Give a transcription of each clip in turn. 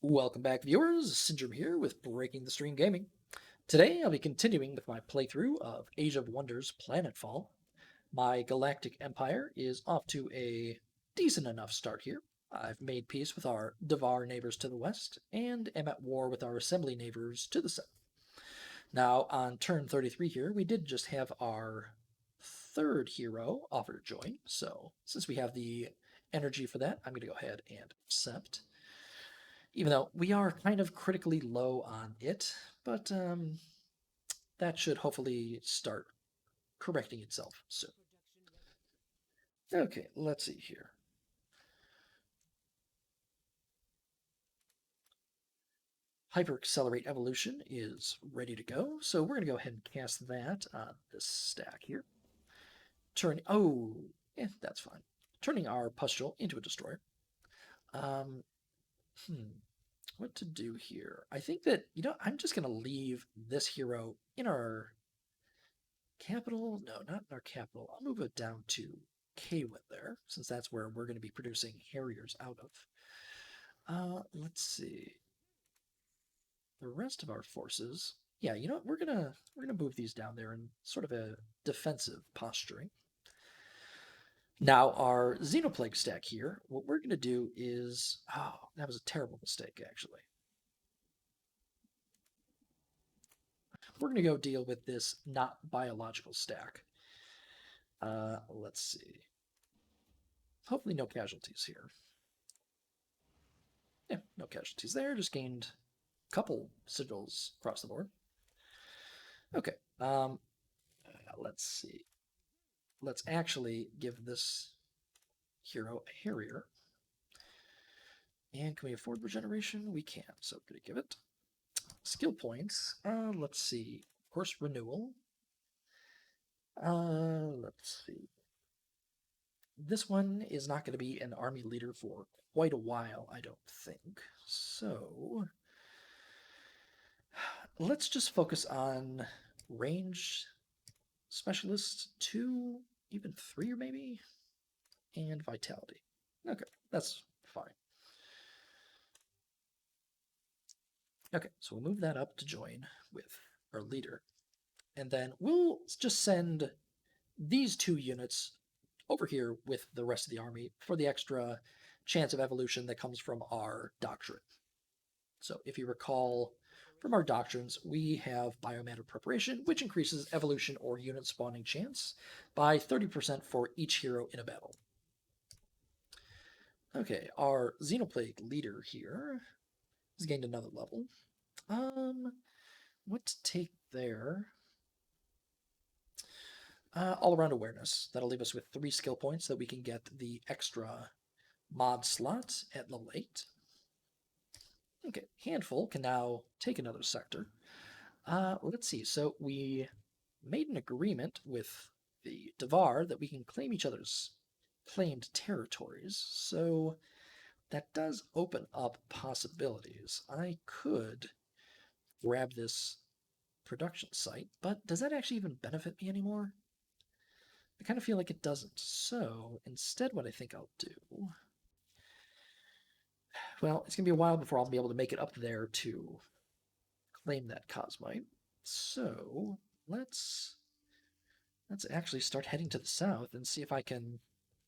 Welcome back, viewers. Syndrome here with Breaking the Stream Gaming. Today, I'll be continuing with my playthrough of Age of Wonders Planetfall. My galactic empire is off to a decent enough start here. I've made peace with our Devar neighbors to the west, and am at war with our assembly neighbors to the south. Now, on turn 33 here, we did just have our third hero offer to join, so since we have the energy for that, I'm going to go ahead and accept. Even though we are kind of critically low on it, but that should hopefully start correcting itself soon. Okay, let's see here. Hyper-Accelerate Evolution is ready to go, so we're going to go ahead and cast that on this stack here. That's fine. Turning our Pustule into a Destroyer. What to do here? I think that, I'm just going to leave this hero in our capital. No, not in our capital. I'll move it down to Kaywin there, since that's where we're going to be producing Harriers out of. Let's see. The rest of our forces. Yeah, you know what? We're gonna move these down there in sort of a defensive posturing. Now, our Xenoplague stack here, what we're going to do is... Oh, that was a terrible mistake, actually. We're going to go deal with this not biological stack. Let's see. Hopefully no casualties here. Yeah, no casualties there. Just gained a couple sigils across the board. Okay. Let's see. Let's actually give this hero a Harrier. And can we afford regeneration? We can, so I'm going to give it. Skill points. Let's see. Of course, renewal. Let's see. This one is not going to be an army leader for quite a while, I don't think. So let's just focus on range specialist 2, even 3 maybe, and vitality. Okay, that's fine. Okay, so we'll move that up to join with our leader. And then we'll just send these 2 units over here with the rest of the army for the extra chance of evolution that comes from our doctrine. So if you recall from our doctrines, we have Biomatter Preparation, which increases evolution or unit spawning chance by 30% for each hero in a battle. Okay, our Xenoplague leader here has gained another level. What to take there? All-around awareness. That'll leave us with 3 skill points so that we can get the extra mod slot at level 8. Okay, Handful can now take another sector. Let's see. So we made an agreement with the Devar that we can claim each other's claimed territories. So that does open up possibilities. I could grab this production site, but does that actually even benefit me anymore? I kind of feel like it doesn't. So instead what I think I'll do... Well, it's going to be a while before I'll be able to make it up there to claim that Cosmite. So let's actually start heading to the south and see if I can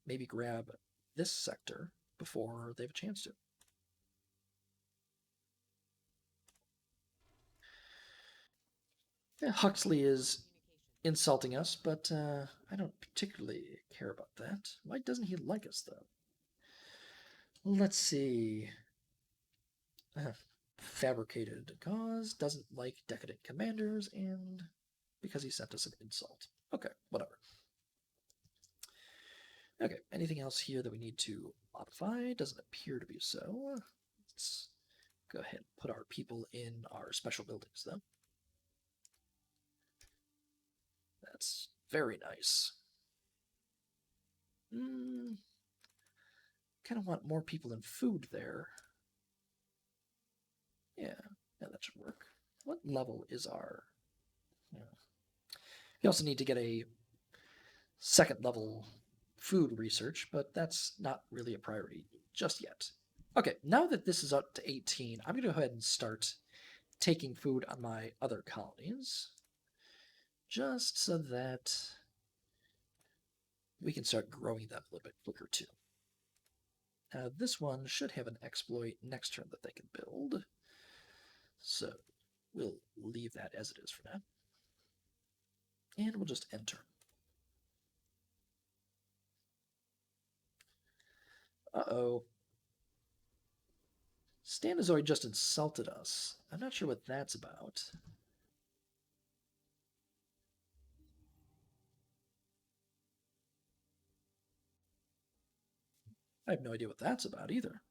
maybe grab this sector before they have a chance to. Yeah, Huxley is insulting us, but I don't particularly care about that. Why doesn't he like us, though? Let's see. Fabricated cause, doesn't like decadent commanders, and because he sent us an insult. Okay, whatever. Okay, anything else here that we need to modify? Doesn't appear to be so. Let's go ahead and put our people in our special buildings, though. That's very nice. Kind of want more people in food there. Yeah, that should work. What level is our... Yeah. We also need to get a second level food research, but that's not really a priority just yet. Okay, now that this is up to 18, I'm going to go ahead and start taking food on my other colonies, just so that we can start growing them a little bit quicker too. Now this one should have an exploit next turn that they can build, so we'll leave that as it is for now. And we'll just enter. Uh-oh. Stanozoid just insulted us. I'm not sure what that's about. I have no idea what that's about either.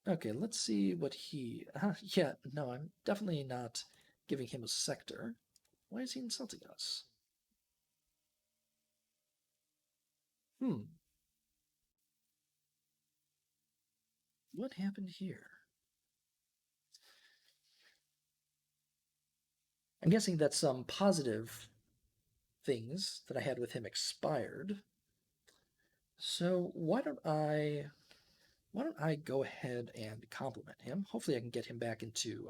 Okay, let's see what he... yeah, no, I'm definitely not giving him a sector. Why is he insulting us? What happened here? I'm guessing that some positive things that I had with him expired. So why don't I go ahead and compliment him? Hopefully I can get him back into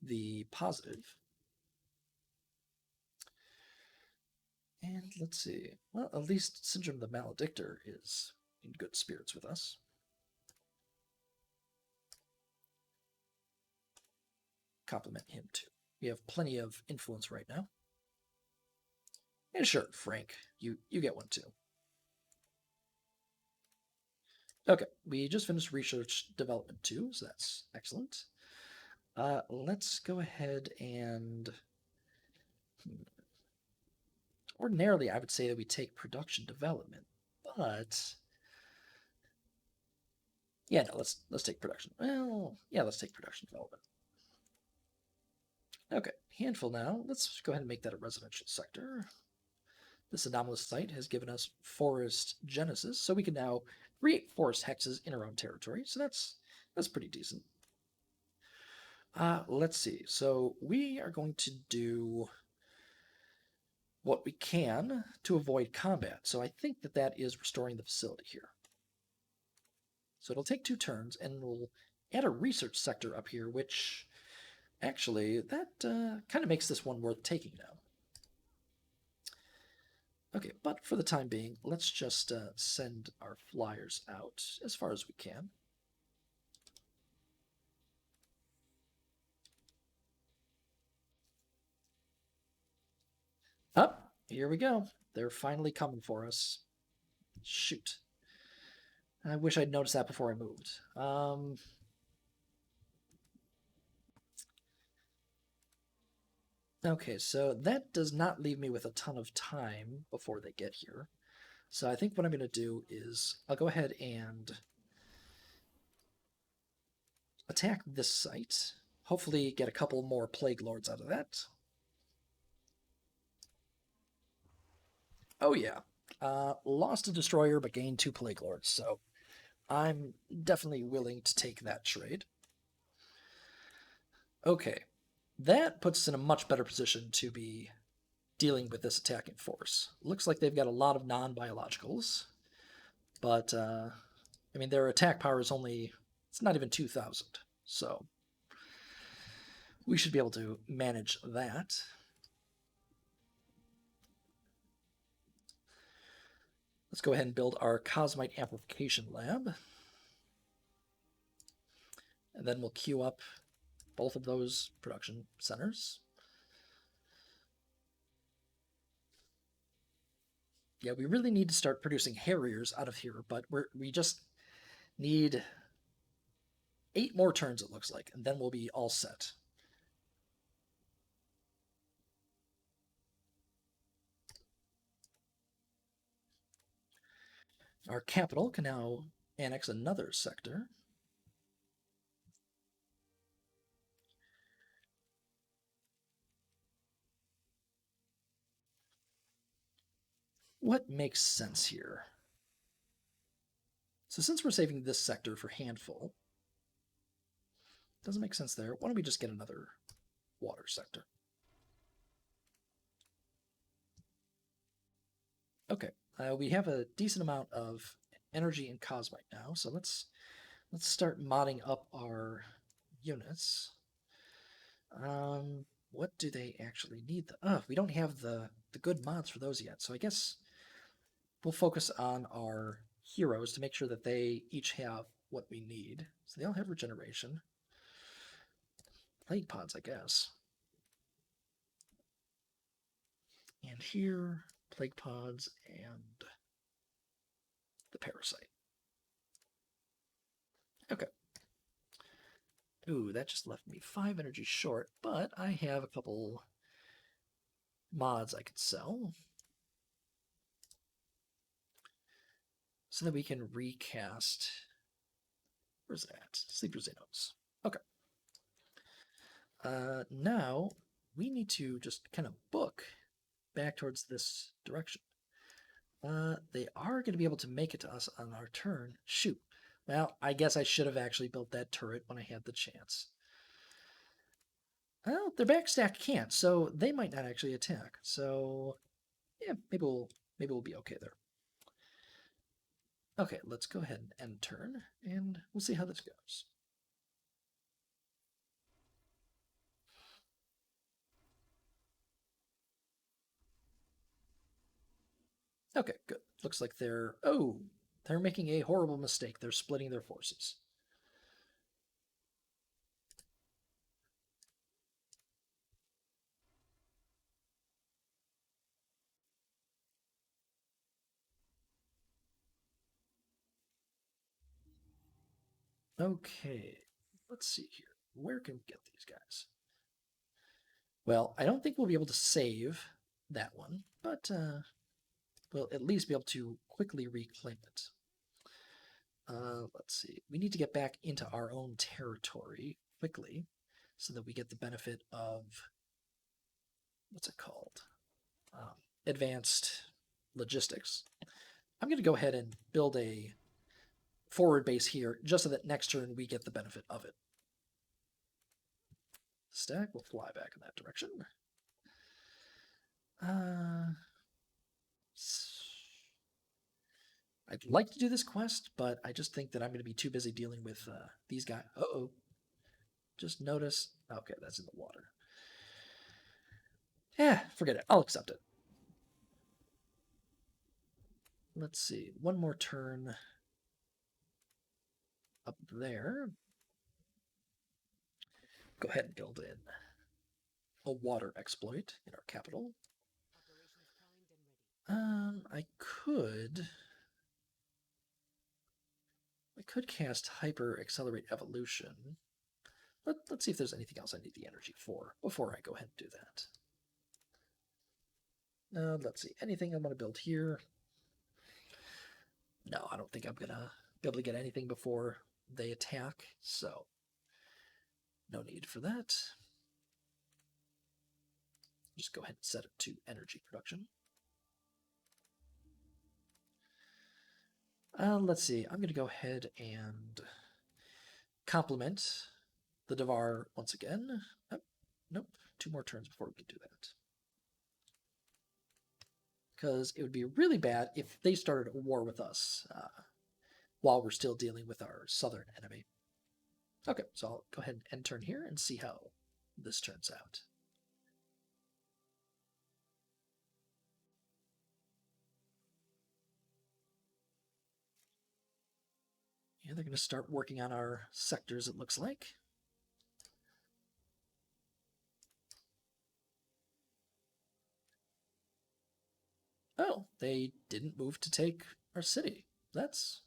the positive. And let's see. Well, at least Syndrome the Maledictor is in good spirits with us. Compliment him too. We have plenty of influence right now. And sure, Frank, you get one too. Okay, we just finished research development 2, so that's excellent. Let's go ahead and... Ordinarily, I would say that we take production development, but... Yeah, no, let's take production. Well, yeah, let's take production development. Okay, handful now. Let's go ahead and make that a residential sector. This anomalous site has given us forest genesis, so we can now create forest hexes in our own territory. So that's pretty decent. Let's see. So we are going to do what we can to avoid combat. So I think that that is restoring the facility here. So it'll take 2 turns, and we'll add a research sector up here, which actually that kind of makes this one worth taking now. Okay, but for the time being, let's just send our flyers out as far as we can. Up, here we go. They're finally coming for us. Shoot. I wish I'd noticed that before I moved. Okay, so that does not leave me with a ton of time before they get here. So I think what I'm going to do is I'll go ahead and attack this site. Hopefully get a couple more Plague Lords out of that. Oh yeah. Lost a Destroyer but gained 2 Plague Lords, so I'm definitely willing to take that trade. Okay. That puts us in a much better position to be dealing with this attacking force. Looks like they've got a lot of non-biologicals, but I mean, their attack power is only, it's not even 2,000, so we should be able to manage that. Let's go ahead and build our Cosmite Amplification Lab. And then we'll queue up both of those production centers. Yeah, we really need to start producing Harriers out of here, but we just need 8 more turns, it looks like, and then we'll be all set. Our capital can now annex another sector. What makes sense here? So since we're saving this sector for handful, doesn't make sense there. Why don't we just get another water sector? Okay, We have a decent amount of energy and cosmite now, so let's start modding up our units. What do they actually need? We don't have the good mods for those yet, so I guess we'll focus on our heroes to make sure that they each have what we need. So they all have regeneration. Plague pods, I guess. And here, plague pods and the parasite. Okay. Ooh, that just left me 5 energy short, but I have a couple mods I could sell. So that we can recast. Where's it at? Sleeper Xenos. Okay. Now we need to just kind of book back towards this direction. They are going to be able to make it to us on our turn. Shoot. Well, I guess I should have actually built that turret when I had the chance. Well, their backstack can't, so they might not actually attack. So, yeah, maybe we'll be okay there. Okay, let's go ahead and end turn, and we'll see how this goes. Okay, good. Looks like they're making a horrible mistake. They're splitting their forces. Okay, let's see here. Where can we get these guys? Well, I don't think we'll be able to save that one, but we'll at least be able to quickly reclaim it. Let's see. We need to get back into our own territory quickly so that we get the benefit of what's it called? Advanced logistics. I'm going to go ahead and build a forward base here just so that next turn we get the benefit of it. Stack will fly back in that direction. I'd like to do this quest, but I just think that I'm going to be too busy dealing with these guys. Uh-oh. Just notice. Okay, that's in the water. Yeah, forget it. I'll accept it. Let's see. One more turn up there. Go ahead and build in a water exploit in our capital. I could cast Hyper Accelerate Evolution. Let's see if there's anything else I need the energy for before I go ahead and do that. Let's see. Anything I want to build here? No, I don't think I'm going to be able to get anything before they attack, so no need for that. Just go ahead and set it to energy production. Let's see. I'm going to go ahead and complement the Devar once again. Oh, nope. 2 more turns before we can do that. Because it would be really bad if they started a war with us while we're still dealing with our southern enemy. Okay, so I'll go ahead and end turn here and see how this turns out. Yeah, they're going to start working on our sectors, it looks like. Oh, they didn't move to take our city. That's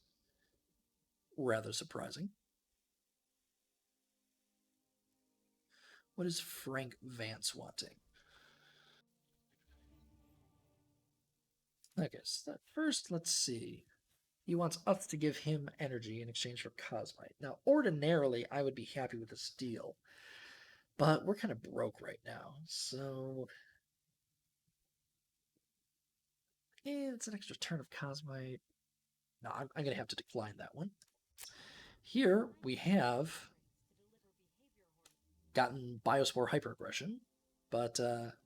rather surprising. What is Frank Vance wanting? Okay, so first, let's see. He wants us to give him energy in exchange for Cosmite. Now, ordinarily, I would be happy with this deal, but we're kind of broke right now, so... Yeah, it's an extra turn of Cosmite. No, I'm going to have to decline that one. Here, we have gotten Biospore Hyperaggression. But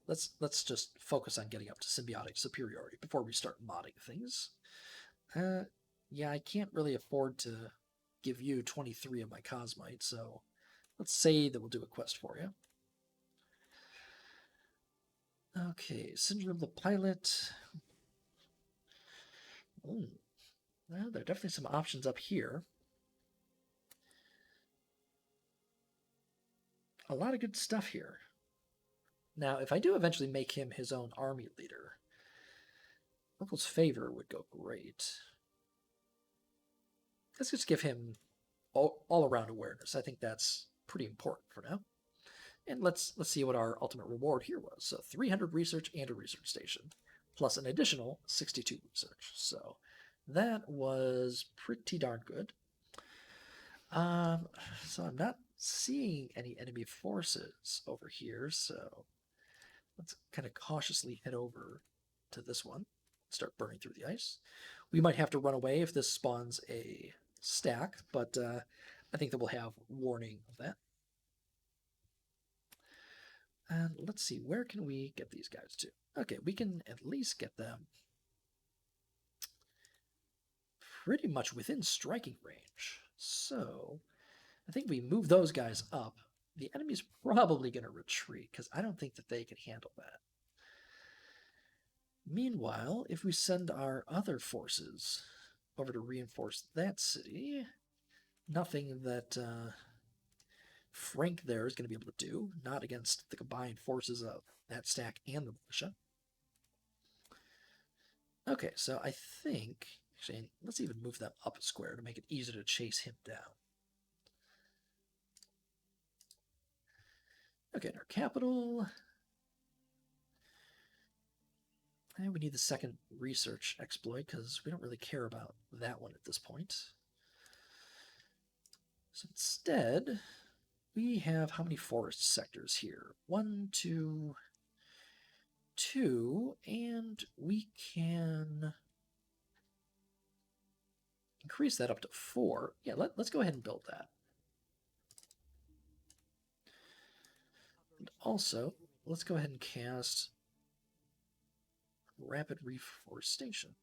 let's just focus on getting up to symbiotic superiority before we start modding things. Yeah, I can't really afford to give you 23 of my Cosmite, so let's say that we'll do a quest for you. Okay, Syndrome of the Pilot. Ooh, well, there are definitely some options up here. A lot of good stuff here. Now, if I do eventually make him his own army leader, Uncle's Favor would go great. Let's just give him all-around awareness. I think that's pretty important for now. And let's see what our ultimate reward here was. So 300 research and a research station, plus an additional 62 research. So that was pretty darn good. So I'm not seeing any enemy forces over here, so let's kind of cautiously head over to this one, start burning through the ice. We might have to run away if this spawns a stack, but I think that we'll have warning of that. And let's see, where can we get these guys to? Okay, we can at least get them pretty much within striking range. So I think we move those guys up. The enemy's probably going to retreat because I don't think that they can handle that. Meanwhile, if we send our other forces over to reinforce that city, nothing that Frank there is going to be able to do, not against the combined forces of that stack and the militia. Okay, so I think, actually, let's even move them up a square to make it easier to chase him down. Okay, in our capital, and we need the second research exploit because we don't really care about that one at this point. So instead, we have how many forest sectors here? 1, 2, 2, and we can increase that up to 4. Yeah, let's go ahead and build that. And also, let's go ahead and cast Rapid Reforestation.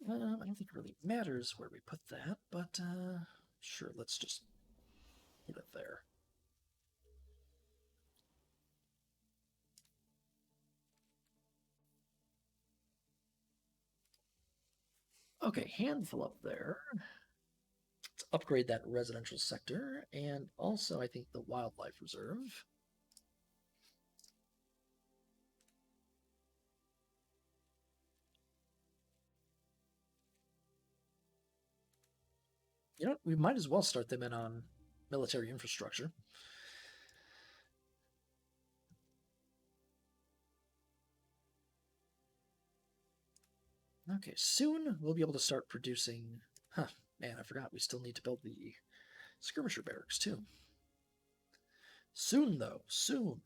I don't think it really matters where we put that, but sure, let's just put it there. Okay, handful up there. Let's upgrade that residential sector, and also I think the wildlife reserve. You know, we might as well start them in on military infrastructure. Okay, soon we'll be able to start producing... Huh, man, I forgot. We still need to build the skirmisher barracks, too. Soon, though. Soon.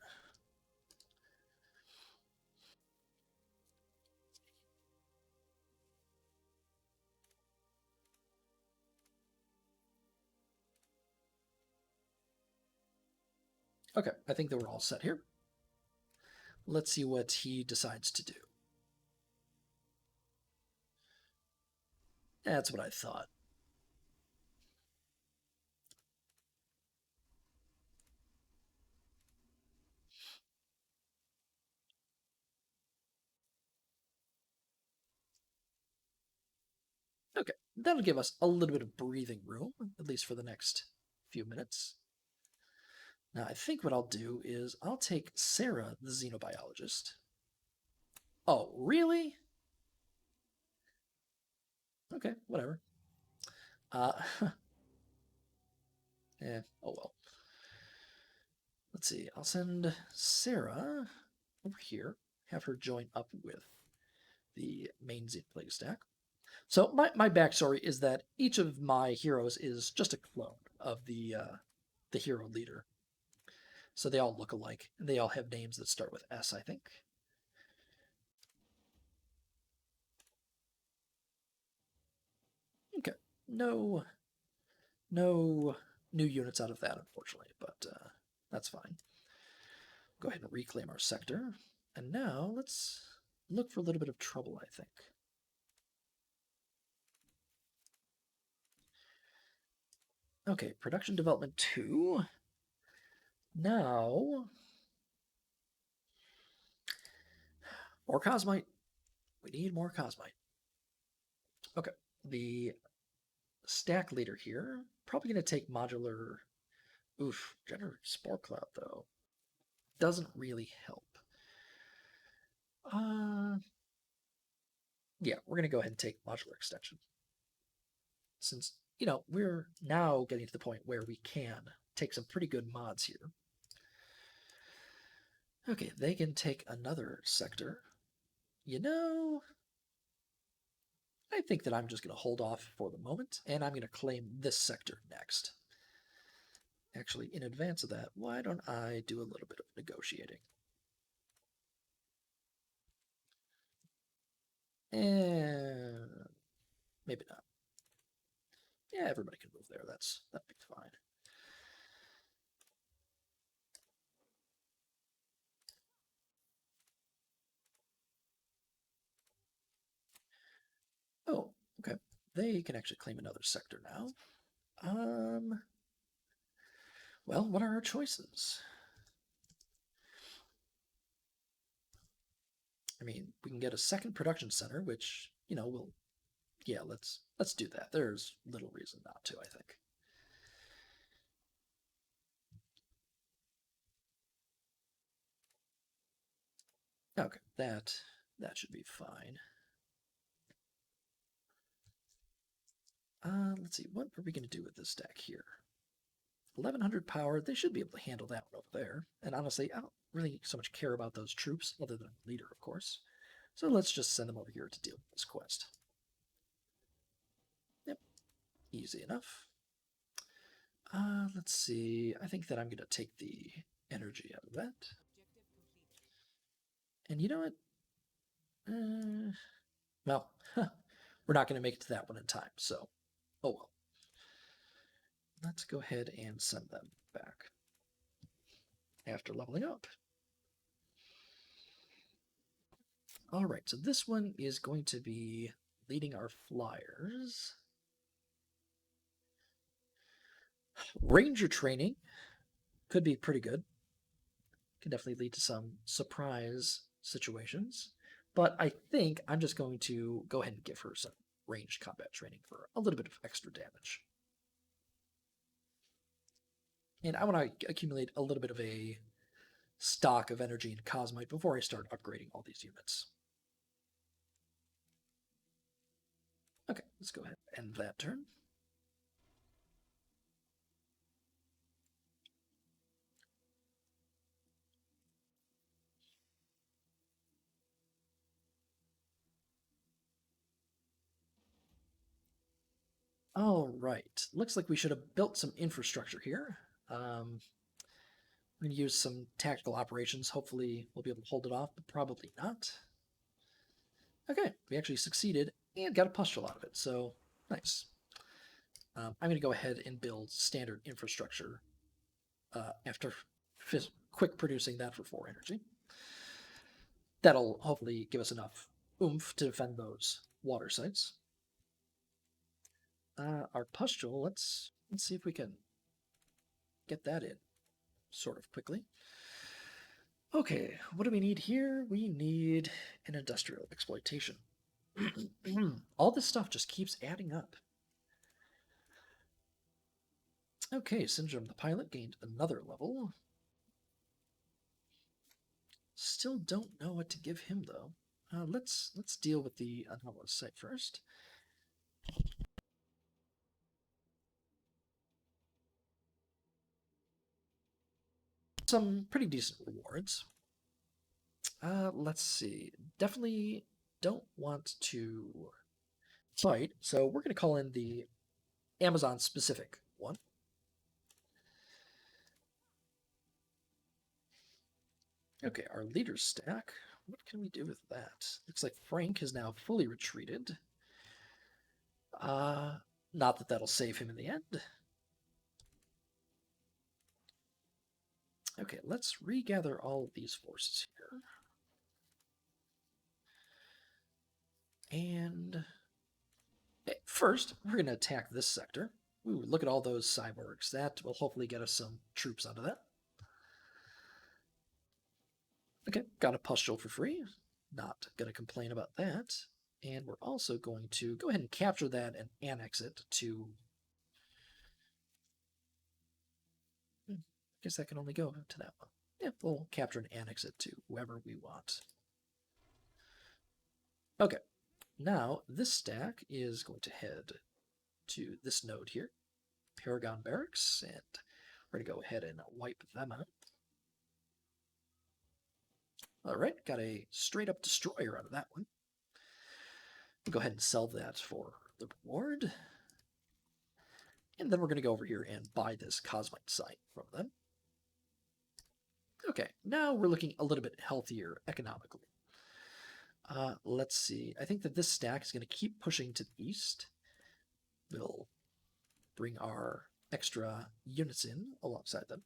Okay, I think that we're all set here. Let's see what he decides to do. That's what I thought. Okay, that'll give us a little bit of breathing room, at least for the next few minutes. Now, I think what I'll do is I'll take Sarah, the xenobiologist. Oh, really? Okay, whatever. Oh well. Let's see, I'll send Sarah over here, have her join up with the main Xenoplague stack. So my backstory is that each of my heroes is just a clone of the hero leader. So they all look alike, and they all have names that start with S, I think. no no new units out of that, unfortunately, but that's fine. Go ahead and reclaim our sector. And now let's look for a little bit of trouble, I think. Okay, production development 2. Now, more Cosmite. We need more Cosmite. Okay, the stack leader here, probably going to take modular. Oof, Generate Spore Cloud, though, doesn't really help. Yeah, we're going to go ahead and take modular extension. Since, we're now getting to the point where we can take some pretty good mods here. Okay, they can take another sector. I think that I'm just going to hold off for the moment, and I'm going to claim this sector next. Actually, in advance of that, why don't I do a little bit of negotiating? And maybe not. Yeah, everybody can move there. That'd be fine. Oh, okay. They can actually claim another sector now. Well, what are our choices? I mean, we can get a second production center, which, will yeah, let's do that. There's little reason not to, I think. Okay, that should be fine. Let's see, what are we going to do with this deck here? 1100 power, they should be able to handle that one over there. And honestly, I don't really so much care about those troops, other than leader, of course. So let's just send them over here to deal with this quest. Yep, easy enough. Let's see, I think that I'm going to take the energy out of that. And you know what? Well, we're not going to make it to that one in time, so oh well. Let's go ahead and send them back after leveling up. All right, so this one is going to be leading our flyers. Ranger training could be pretty good. Can definitely lead to some surprise situations. But I think I'm just going to go ahead and give her some ranged combat training for a little bit of extra damage. And I want to accumulate a little bit of a stock of energy and Cosmite before I start upgrading all these units. Okay, let's go ahead and end that turn. All right, looks like we should have built some infrastructure here. We're going to use some tactical operations. Hopefully we'll be able to hold it off, but probably not. Okay, we actually succeeded and got a pustule out of it, so nice. I'm going to go ahead and build standard infrastructure after quick producing that for 4 energy. That'll hopefully give us enough oomph to defend those water sites. Our pustule, let's see if we can get that in sort of quickly. Okay, what do we need here? We need an industrial exploitation. All this stuff just keeps adding up. Okay, Syndrome the pilot gained another level. Still don't know what to give him though. Let's deal with the anomalous site first. Some pretty decent rewards. Let's see. Definitely don't want to fight, so we're going to call in the Amazon specific one. Okay, our leader stack. What can we do with that? Looks like Frank has now fully retreated. Not that that'll save him in the end. Okay, let's regather all of these forces here. And first, we're going to attack this sector. Ooh, look at all those cyborgs. That will hopefully get us some troops out of that. Okay, got a pustule for free. Not going to complain about that. And we're also going to go ahead and capture that and annex it to... I guess that can only go to that one. Yeah, we'll capture and annex it to whoever we want. Okay, now this stack is going to head to this node here, Paragon Barracks, and we're going to go ahead and wipe them out. All right, got a straight-up destroyer out of that one. We'll go ahead and sell that for the reward. And then we're going to go over here and buy this Cosmite site from them. Okay, now we're looking a little bit healthier economically. Let's see. I think that this stack is going to keep pushing to the east. We'll bring our extra units in alongside them.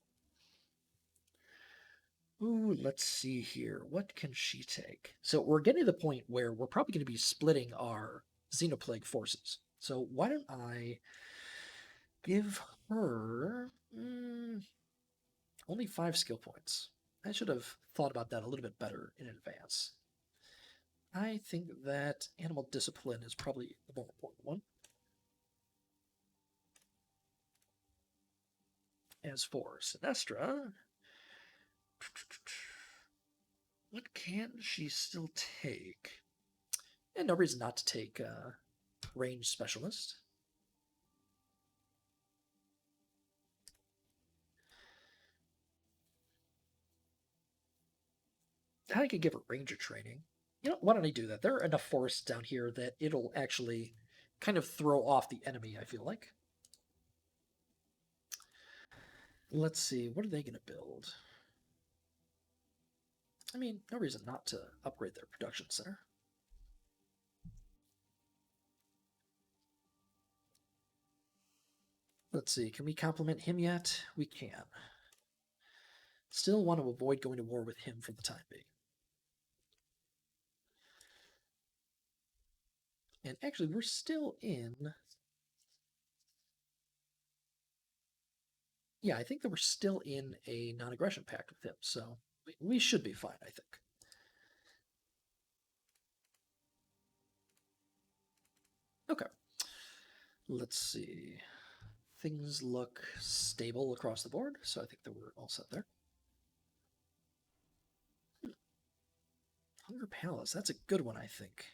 Ooh, let's see here. What can she take? So we're getting to the point where we're probably going to be splitting our Xenoplague forces. So why don't I give her only 5 skill points? I should have thought about that a little bit better in advance. I think that animal discipline is probably the more important one. As for Sinestra, what can she still take? And no reason not to take range specialist. I could give her ranger training. You know, why don't I do that? There are enough forests down here that it'll actually kind of throw off the enemy, I feel like. Let's see, what are they going to build? I mean, no reason not to upgrade their production center. Let's see, can we compliment him yet? We can. Still want to avoid going to war with him for the time being. And actually, we're still in... Yeah, I think that we're still in a non-aggression pact with him, so we should be fine, I think. Okay. Let's see. Things look stable across the board, so I think that we're all set there. Hunger Palace, that's a good one, I think.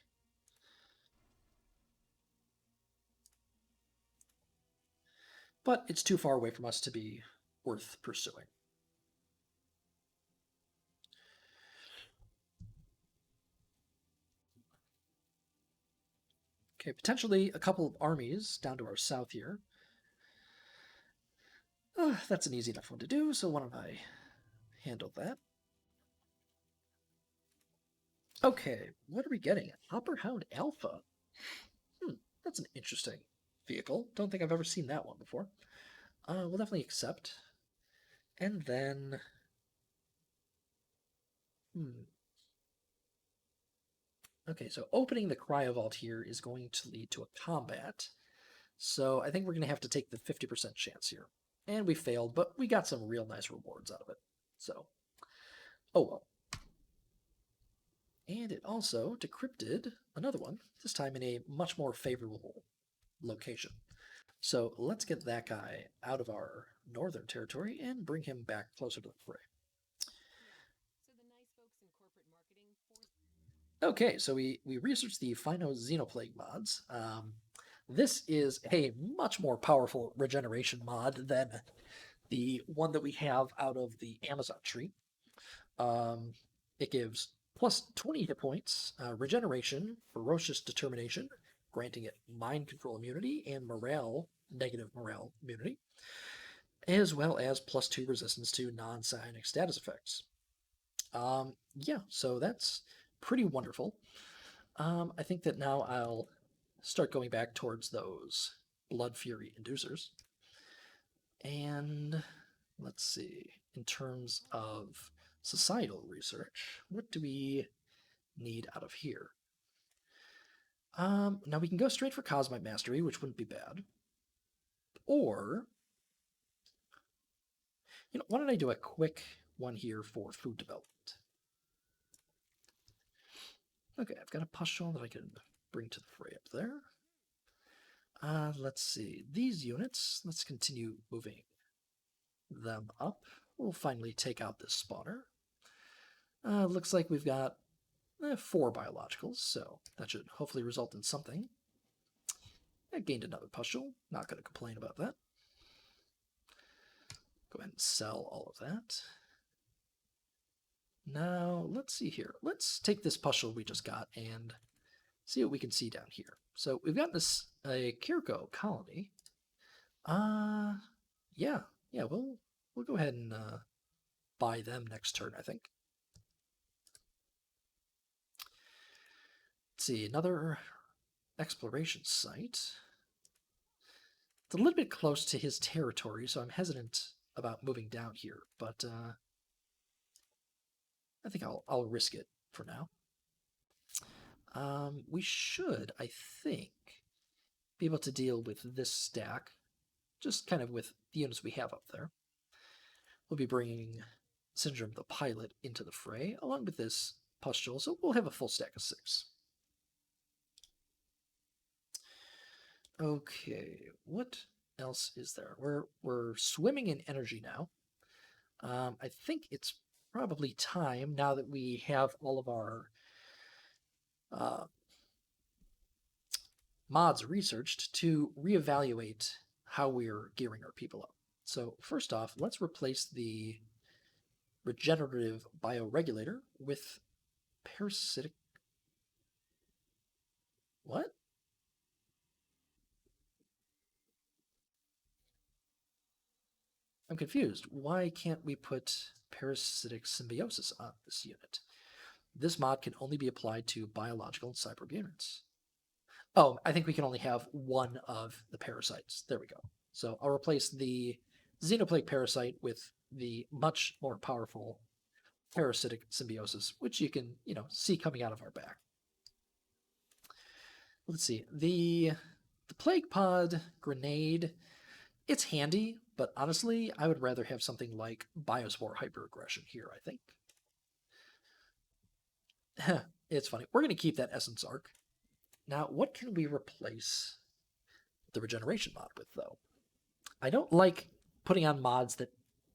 But it's too far away from us to be worth pursuing. Okay, potentially a couple of armies down to our south here. That's an easy enough one to do, so why don't I handle that? Okay, what are we getting? Hopper Hound Alpha. That's an interesting vehicle. Don't think I've ever seen that one before. We'll definitely accept. And then... Okay, so opening the Cryo Vault here is going to lead to a combat. So I think we're going to have to take the 50% chance here. And we failed, but we got some real nice rewards out of it. So, oh well. And it also decrypted another one, this time in a much more favorable location. So let's get that guy out of our northern territory and bring him back closer to the fray. Okay, so we researched the Phino Xenoplague mods. This is a much more powerful regeneration mod than the one that we have out of the Amazon tree. It gives plus 20 hit points, regeneration, ferocious determination, granting it mind control immunity, and morale, negative morale immunity, as well as plus 2 resistance to non-psionic status effects. Yeah, so that's pretty wonderful. I think that now I'll start going back towards those Blood Fury inducers. And let's see, in terms of societal research, what do we need out of here? Now we can go straight for Cosmite Mastery, which wouldn't be bad. Or, why don't I do a quick one here for food development? Okay, I've got a pustule that I can bring to the fray up there. Let's see. These units, let's continue moving them up. We'll finally take out this spawner. Looks like we've got 4 biologicals, so that should hopefully result in something. I gained another pustule. Not going to complain about that. Go ahead and sell all of that. Now, let's see here. Let's take this pustule we just got and see what we can see down here. So we've got this a Kirko colony. Yeah, we'll go ahead and buy them next turn, I think. Let's see, another exploration site. It's a little bit close to his territory, so I'm hesitant about moving down here, but I think I'll risk it for now. We should, I think, be able to deal with this stack, just kind of with the units we have up there. We'll be bringing Syndrome the Pilot into the fray, along with this pustule, so we'll have a full stack of 6. Okay, what else is there? We're swimming in energy now. I think it's probably time, now that we have all of our mods researched, to reevaluate how we're gearing our people up. So first off, let's replace the regenerative bioregulator with parasitic... What? I'm confused. Why can't we put parasitic symbiosis on this unit? This mod can only be applied to biological and cyber units. Oh, I think we can only have one of the parasites. There we go. So I'll replace the Xenoplague parasite with the much more powerful parasitic symbiosis, which you can, see coming out of our back. Let's see. The Plague Pod grenade, it's handy, but honestly, I would rather have something like Biospore Hyperaggression here, I think. It's funny. We're going to keep that Essence Arc. Now, what can we replace the regeneration mod with, though? I don't like putting on mods that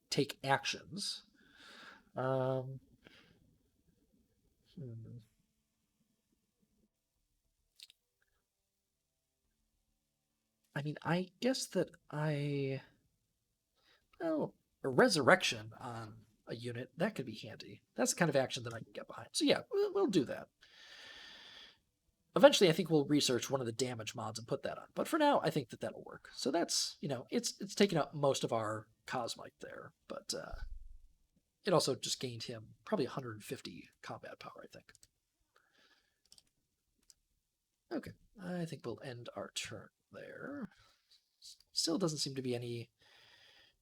take actions. I mean, I guess that well, a resurrection on a unit, that could be handy. That's the kind of action that I can get behind. So yeah, we'll do that. Eventually, I think we'll research one of the damage mods and put that on. But for now, I think that that'll work. So that's, it's taken up most of our Cosmite there. But it also just gained him probably 150 combat power, I think. Okay, I think we'll end our turn there. Still doesn't seem to be any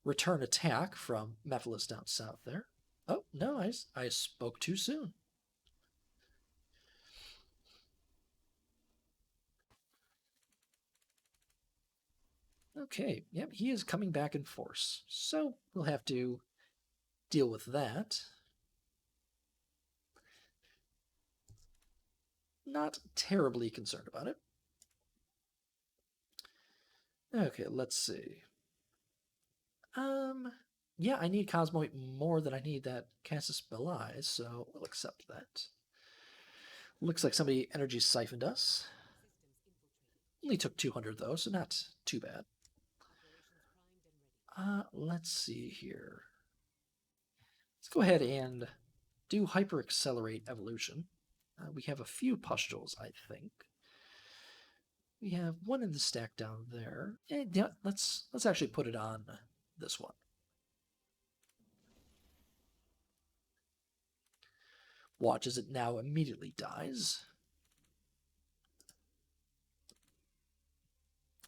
return attack from Mephiles down south there. Oh, no, I spoke too soon. Okay, yep, he is coming back in force. So we'll have to deal with that. Not terribly concerned about it. Okay, let's see. Yeah, I need Cosmoite more than I need that Casus Belli, so we'll accept that. Looks like somebody energy siphoned us. Only took 200 though, so not too bad. Let's see here. Let's go ahead and do Hyper Accelerate Evolution. We have a few pustules, I think. We have one in the stack down there. Yeah, let's actually put it on this one. Watch as it now immediately dies.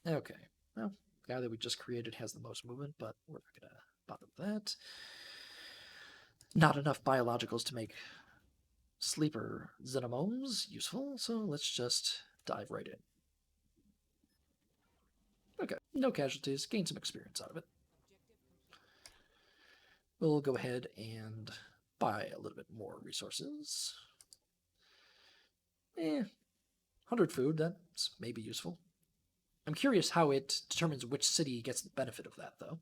Okay. Well, the guy that we just created has the most movement, but we're not going to bother with that. Not enough biologicals to make sleeper xenomomes useful, so let's just dive right in. Okay, no casualties, gain some experience out of it. We'll go ahead and buy a little bit more resources. 100 food, that's maybe useful. I'm curious how it determines which city gets the benefit of that, though.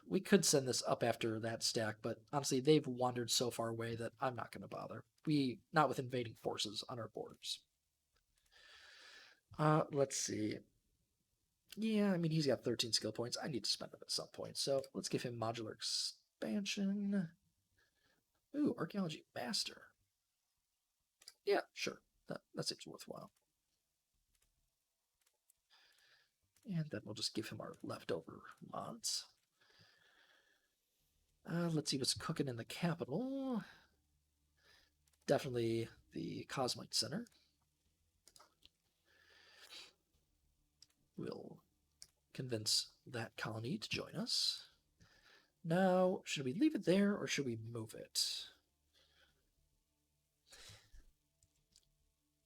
We could send this up after that stack, but honestly, they've wandered so far away that I'm not going to bother. Not with invading forces on our borders. Let's see. Yeah, I mean, he's got 13 skill points. I need to spend them at some point, so let's give him modular expansion. Ooh, archaeology master. Yeah, sure. That seems worthwhile. And then we'll just give him our leftover mods. Let's see what's cooking in the capital. Definitely the Cosmite Center. We'll convince that colony to join us. Now, should we leave it there or should we move it?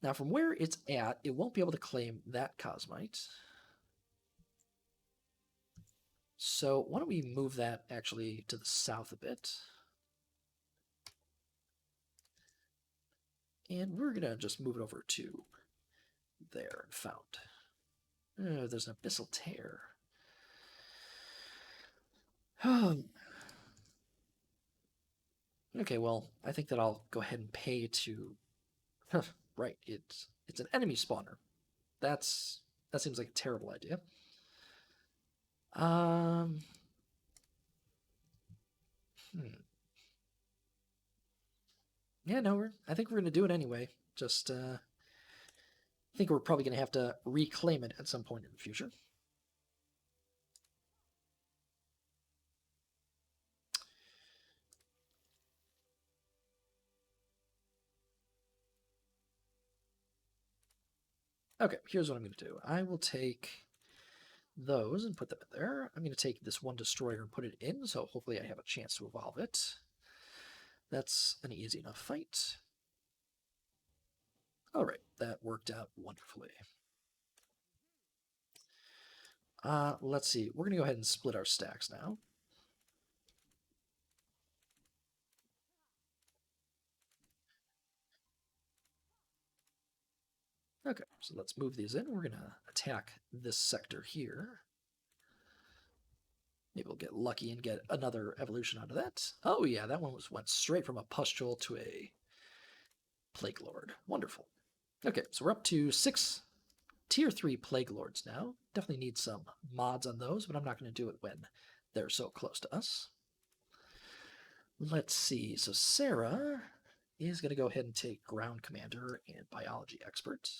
Now, from where it's at, it won't be able to claim that Cosmite. So why don't we move that actually to the south a bit? And we're going to just move it over to there and found. There's an abyssal tear. Okay, well, I think that I'll go ahead and pay to... right, it's an enemy spawner. That seems like a terrible idea. Yeah, no, I think we're going to do it anyway. Just, I think we're probably going to have to reclaim it at some point in the future. Okay, here's what I'm going to do. I will take those and put them in there. I'm going to take this one destroyer and put it in, so hopefully I have a chance to evolve it. That's an easy enough fight. All right, that worked out wonderfully. Let's see. We're going to go ahead and split our stacks now. Okay, so let's move these in. We're going to attack this sector here. Maybe we'll get lucky and get another evolution out of that. Oh yeah, that one went straight from a pustule to a Plague Lord. Wonderful. Okay, so we're up to 6 Tier 3 Plague Lords now. Definitely need some mods on those, but I'm not going to do it when they're so close to us. Let's see. So Sarah is going to go ahead and take Ground Commander and Biology Expert.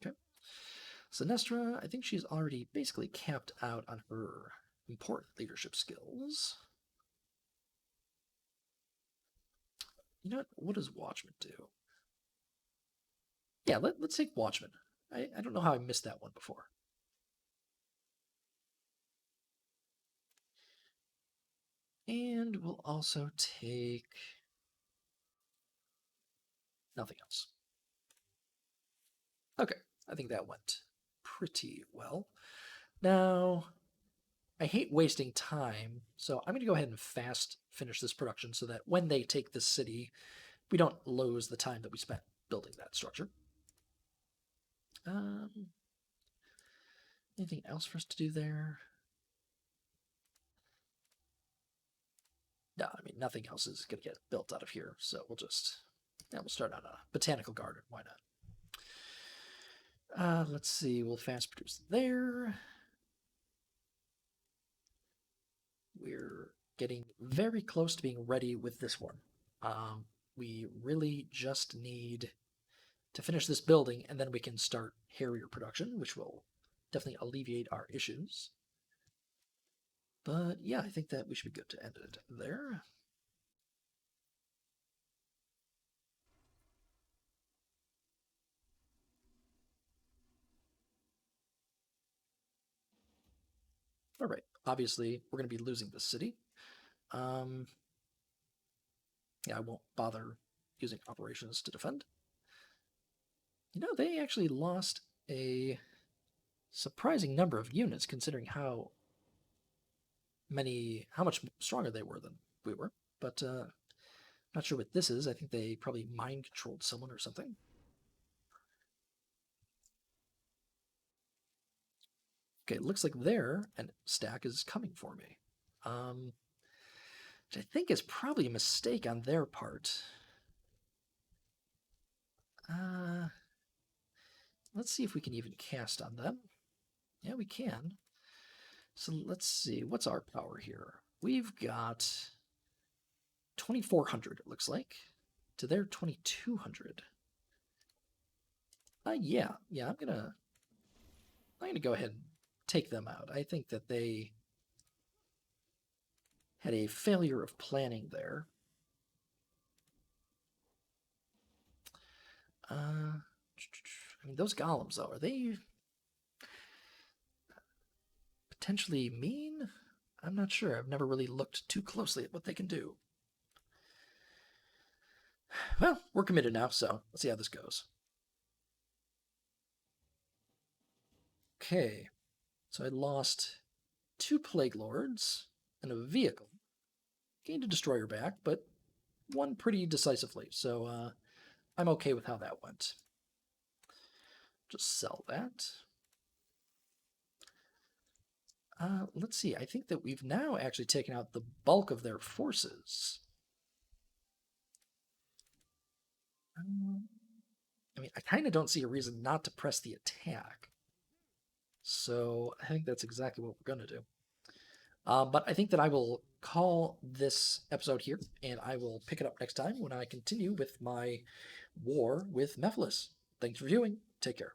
Okay. Sinestra, I think she's already basically capped out on her important leadership skills. You know what does Watchman do? Yeah, let's take Watchman. I don't know how I missed that one before. And we'll also take nothing else. Okay, I think that went pretty well. Now, I hate wasting time, so I'm going to go ahead and fast finish this production so that when they take this city, we don't lose the time that we spent building that structure. Anything else for us to do there? No, I mean, nothing else is going to get built out of here, so we'll start on a botanical garden. Why not? Let's see, we'll fast produce there. We're getting very close to being ready with this one. We really just need to finish this building, and then we can start Harrier production, which will definitely alleviate our issues. But yeah, I think that we should be good to end it there. All right. Obviously, we're going to be losing the city. Yeah, I won't bother using operations to defend. You know, they actually lost a surprising number of units considering how much stronger they were than we were. But not sure what this is. I think they probably mind controlled someone or something. Okay, it looks like their stack is coming for me. Which I think is probably a mistake on their part. Let's see if we can even cast on them. Yeah, we can. So let's see. What's our power here? We've got 2,400, it looks like, to their 2,200. Yeah, I'm gonna go ahead and take them out. I think that they had a failure of planning there. I mean, those golems, though, are they potentially mean? I'm not sure. I've never really looked too closely at what they can do. Well, we're committed now, so let's see how this goes. Okay, so I lost 2 Plague Lords and a vehicle. Gained a Destroyer back, but won pretty decisively, so I'm okay with how that went. Just sell that. Let's see. I think that we've now actually taken out the bulk of their forces. I mean, I kind of don't see a reason not to press the attack. So I think that's exactly what we're going to do. But I think that I will call this episode here, and I will pick it up next time when I continue with my war with Mephiles. Thanks for viewing. Take care.